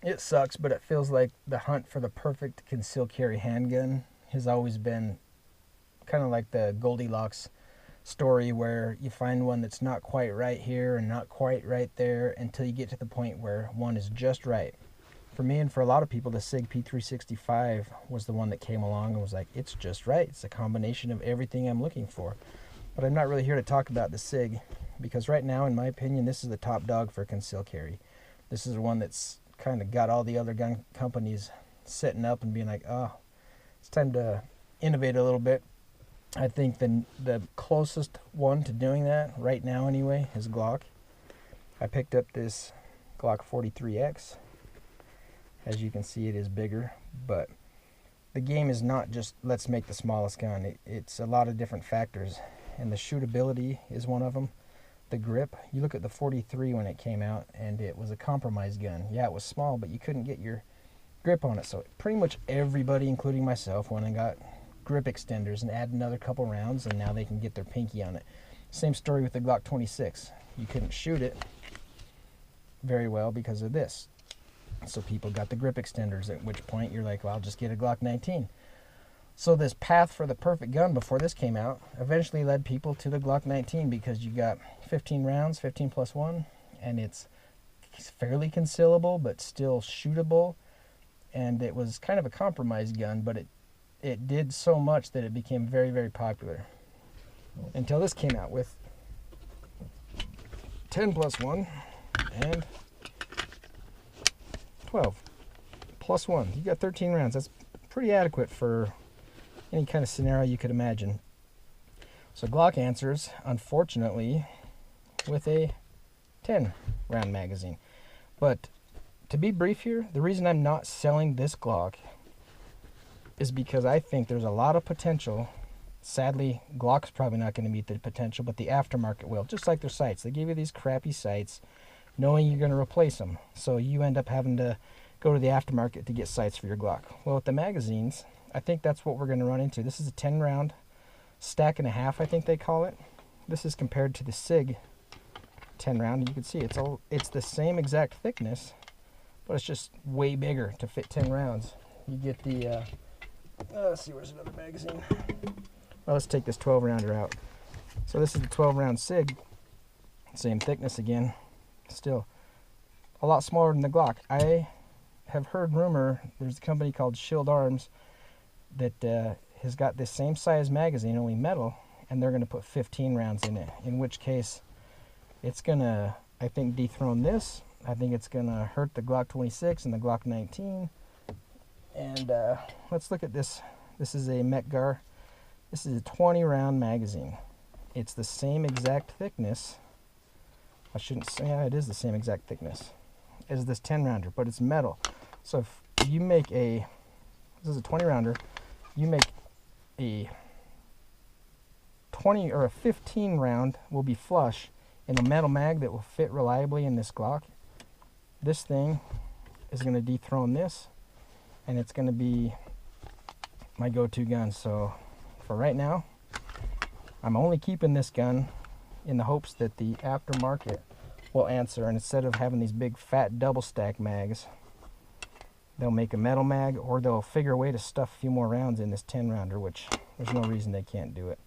It sucks, but it feels like the hunt for the perfect concealed carry handgun has always been kind of like the Goldilocks story, where you find one that's not quite right here and not quite right there until you get to the point where one is just right. For me and for a lot of people, the SIG P365 was the one that came along and was like, it's just right. It's a combination of everything I'm looking for. But I'm not really here to talk about the SIG, because right now, in my opinion, this is the top dog for concealed carry. This is the one that's kind of got all the other gun companies sitting up and being like, oh, it's time to innovate a little bit. I think the closest one to doing that right now anyway is Glock. I picked up this Glock 43X. As you can see, it is bigger, but the game is not just let's make the smallest gun. It's a lot of different factors, and the shootability is one of them. The grip, you look at the 43 when it came out, and it was a compromise gun. Yeah, it was small, but you couldn't get your grip on it, so pretty much everybody, including myself, went and got grip extenders and add another couple rounds, and now they can get their pinky on it. Same story with the Glock 26. You couldn't shoot it very well because of this. So people got the grip extenders, at which point you're like, well, I'll just get a Glock 19. So this path for the perfect gun before this came out eventually led people to the Glock 19, because you got 15 rounds, 15 plus 1, and it's fairly concealable but still shootable. And it was kind of a compromise gun, but it did so much that it became very, very popular. Until this came out with 10 plus 1 and 12 plus 1. You got 13 rounds. That's pretty adequate for any kind of scenario you could imagine. So Glock answers, unfortunately, with a 10 round magazine. But to be brief here, the reason I'm not selling this Glock is because I think there's a lot of potential. Sadly, Glock's probably not going to meet the potential, but the aftermarket will. Just like their sights. They give you these crappy sights knowing you're going to replace them. So you end up having to go to the aftermarket to get sights for your Glock. Well, with the magazines, I think that's what we're going to run into. This is a 10 round stack and a half, I think they call it. This is compared to the SIG 10 round. You can see it's the same exact thickness, but it's just way bigger to fit 10 rounds. You get the let's see, where's another magazine? Well, let's take this 12 rounder out. So this is the 12 round SIG, same thickness again, still a lot smaller than the Glock. I have heard rumor there's a company called Shield Arms that has got this same size magazine, only metal, and they're going to put 15 rounds in it, in which case it's going to, I think, dethrone this. I think it's going to hurt the Glock 26 and the Glock 19. And let's look at this. This is a Metgar. This is a 20 round magazine. It's the same exact thickness. I shouldn't say, yeah, it is the same exact thickness as this 10 rounder, but it's metal. So if you make this is a 20 rounder, you make a 20 or a 15 round will be flush in a metal mag that will fit reliably in this Glock. This thing is going to dethrone this, and it's going to be my go-to gun. So for right now, I'm only keeping this gun in the hopes that the aftermarket will answer, and instead of having these big fat double stack mags, they'll make a metal mag, or they'll figure a way to stuff a few more rounds in this 10 rounder, which there's no reason they can't do it.